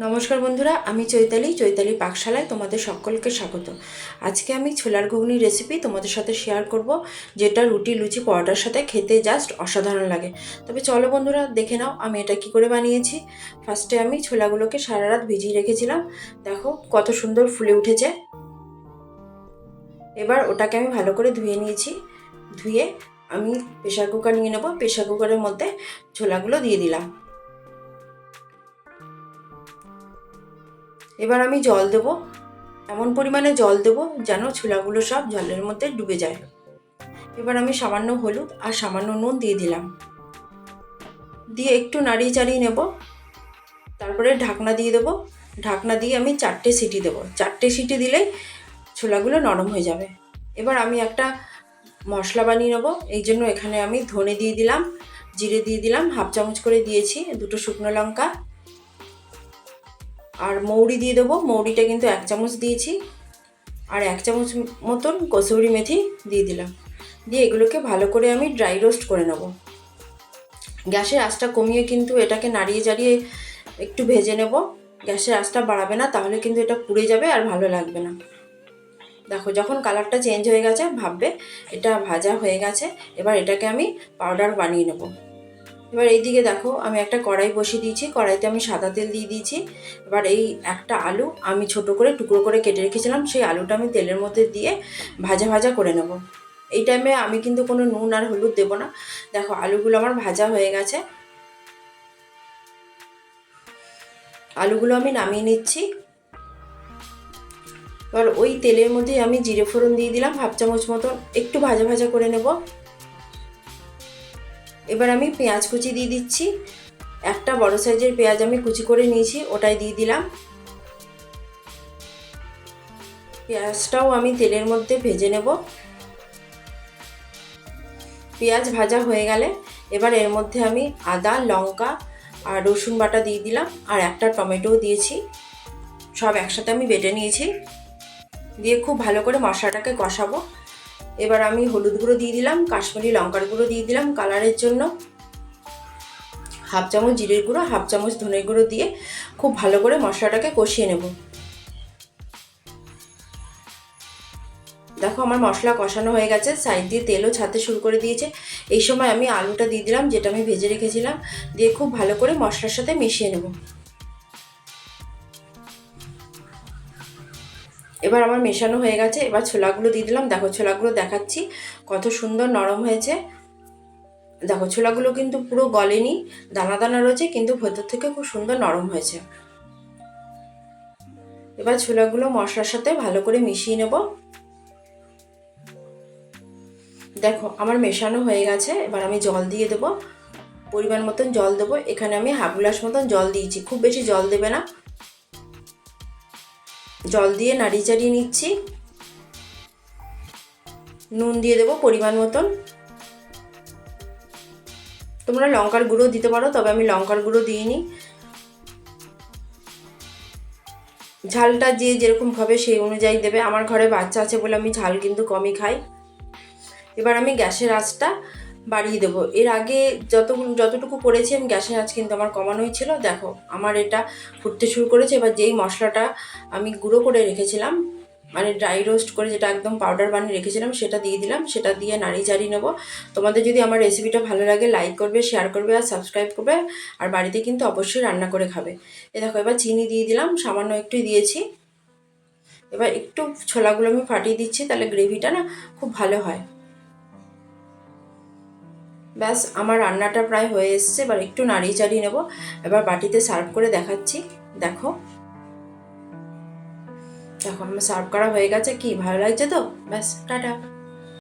নমস্কার বন্ধুরা, আমি চৈতালি পাকশালায় তোমাদের সকলকে স্বাগত। আজকে আমি ছোলার ঘুগনি রেসিপি তোমাদের সাথে শেয়ার করব, যেটা রুটি লুচি পরোটার সাথে খেতে জাস্ট অসাধারণ লাগে। তবে চলো বন্ধুরা, দেখে নাও আমি এটা কি করে বানিয়েছি। ফার্স্টে আমি ছোলাগুলোকে সারা রাত ভিজিয়ে রেখেছিলাম। দেখো কত সুন্দর ফুলে উঠেছে। এবার ওটাকে আমি ভালো করে ধুয়ে নিয়েছি। ধুয়ে আমি প্রেশার কুকার নিয়ে নেব। প্রেশার কুকারের মধ্যে ছোলাগুলো দিয়ে দিলাম। এবার আমি জল দেবো, এমন পরিমাণে জল দেবো যেন ছোলাগুলো সব জলের মধ্যে ডুবে যায়। এবার আমি সামান্য হলুদ আর সামান্য নুন দিয়ে দিলাম, দিয়ে একটু নাড়িয়ে চাড়িয়ে নেব। তারপরে ঢাকনা দিয়ে দেবো। ঢাকনা দিয়ে আমি 4টে সিটি দেবো। 4টে সিটি দিলেই ছোলাগুলো নরম হয়ে যাবে। এবার আমি একটা মশলা বানিয়ে নেবো। এই জন্য এখানে আমি ধনে দিয়ে দিলাম, জিরে দিয়ে দিলাম, হাফ চামচ করে দিয়েছি, 2টো শুকনো লঙ্কা আর মৌরি দিয়ে দেবো। মৌরিটা কিন্তু 1 চামচ দিয়েছি, আর 1 চামচ মতন কসুরি মেথি দিয়ে দিলাম। দিয়ে এগুলোকে ভালো করে আমি ড্রাই রোস্ট করে নেব। গ্যাসের আঁচটা কমিয়ে কিন্তু এটাকে নাড়িয়ে চাড়িয়ে একটু ভেজে নেব। গ্যাসের আঁচটা বাড়াবে না, তাহলে কিন্তু এটা পুড়ে যাবে আর ভালো লাগবে না। দেখো যখন কালারটা চেঞ্জ হয়ে গেছে, ভাববে এটা ভাজা হয়ে গেছে। এবার এটাকে আমি পাউডার বানিয়ে নেব। এবার এইদিকে দেখো আমি একটা কড়াই বসিয়ে দিয়েছি। কড়াইতে আমি সাদা তেল দিয়ে দিয়েছি। এবার এই একটা আলু আমি ছোট করে টুকরো করে কেটে রেখেছিলাম, সেই আলুটা আমি তেলের মধ্যে দিয়ে ভাজা ভাজা করে নেব। এই টাইমে আমি কিন্তু কোনো নুন আর হলুদ দেবো না। দেখো আলুগুলো আমার ভাজা হয়ে গেছে। আলুগুলো আমি নামিয়ে নিচ্ছি। এবার ওই তেলের মধ্যে আমি জিরে ফোড়ন দিয়ে দিলাম হাফ চামচ মতন, একটু ভাজা ভাজা করে নেব। এবার আমি পেঁয়াজ কুচি দিয়ে দিচ্ছি। একটা বড় সাইজের পেঁয়াজ আমি কুচি করে নিয়েছি, ওটাই দিয়ে দিলাম। পেঁয়াজটাও আমি তেলের মধ্যে ভেজে নেব। পেঁয়াজ ভাজা হয়ে গেলে এবার এর মধ্যে আমি আদা লঙ্কা আর রসুন বাটা দিয়ে দিলাম, আর একটা টমেটোও দিয়েছি। সব একসাথে আমি বেটে নিয়েছি। দিয়ে খুব ভালো করে মশলাটাকে কষাবো। এবার আমি হলুদ গুঁড়ো দিয়ে দিলাম, কাশ্মীরি লঙ্কার গুঁড়ো দিয়ে দিলাম কালারের জন্য, হাফ চামচ জিরের গুঁড়ো, হাফ চামচ ধনের গুঁড়ো দিয়ে খুব ভালো করে মশলাটাকে কষিয়ে নেব। দেখো আমার মশলা কষানো হয়ে গেছে, সাইড দিয়ে তেলও ছাড়তে শুরু করে দিয়েছে। এই সময় আমি আলুটা দিয়ে দিলাম, যেটা আমি ভেজে রেখেছিলাম, দিয়ে খুব ভালো করে মশলার সাথে মিশিয়ে নেব। এবার আমার মেশানো হয়ে গেছে। এবার ছোলাগুলো দিয়ে দিলাম। দেখো ছোলাগুলো দেখাচ্ছি কত সুন্দর নরম হয়েছে। দেখো ছোলাগুলো কিন্তু পুরো গলেনি, দানা দানা রয়েছে, কিন্তু ভেতর থেকে খুব সুন্দর নরম হয়েছে। এবার ছোলাগুলো মশলার সাথে ভালো করে মিশিয়ে নেব। দেখো আমার মেশানো হয়ে গেছে। এবার আমি জল দিয়ে দেবো, পরিমাণ মতন জল দেবো। এখানে আমি হাফ গ্লাস মতন জল দিয়েছি, খুব বেশি জল দেবে না। জল দিয়ে নাড়িয়ে চাড়িয়ে নিচ্ছি। নুন দিয়ে দেবো পরিমাণ মতন। তোমরা লঙ্কার গুঁড়ো দিতে পারো, তবে আমি লঙ্কার গুঁড়ো দিইনি। ঝালটা যে যেরকম খাবে সেই অনুযায়ী দেবে। আমার ঘরে বাচ্চা আছে বলে আমি ঝাল কিন্তু কমই খাই। এবার আমি গ্যাসের আঁচটা বাড়িয়ে দেবো। এর আগে যতটুকু করেছি আমি গ্যাসের আঁচ কিন্তু আমার কমানোই ছিল। দেখো আমার এটা ফুটতে শুরু করেছে। এবার যেই মশলাটা আমি গুঁড়ো করে রেখেছিলাম, মানে ড্রাই রোস্ট করে যেটা একদম পাউডার বানিয়ে রেখেছিলাম, সেটা দিয়ে দিলাম। সেটা দিয়ে নাড়িয়ে চাড়িয়ে নেবো। তোমাদের যদি আমার রেসিপিটা ভালো লাগে লাইক করবে, শেয়ার করবে আর সাবস্ক্রাইব করবে। আর বাড়িতে কিন্তু অবশ্যই রান্না করে খাবে। এ দেখো এবার চিনি দিয়ে দিলাম, সামান্য একটু দিয়েছি। এবার একটু ছোলাগুলো আমি ফাটিয়ে দিচ্ছি, তাহলে গ্রেভিটা না খুব ভালো হয়। ব্যাস আমার রান্নাটা প্রায় হয়ে এসছে। এবার একটু নাড়িয়ে চাড়িয়ে নেবো। এবার বাটিতে সার্ভ করে দেখাচ্ছি। দেখো দেখো আমার সার্ভ করা হয়ে গেছে। কি ভালো লাগছে তো? ব্যাস টাটা।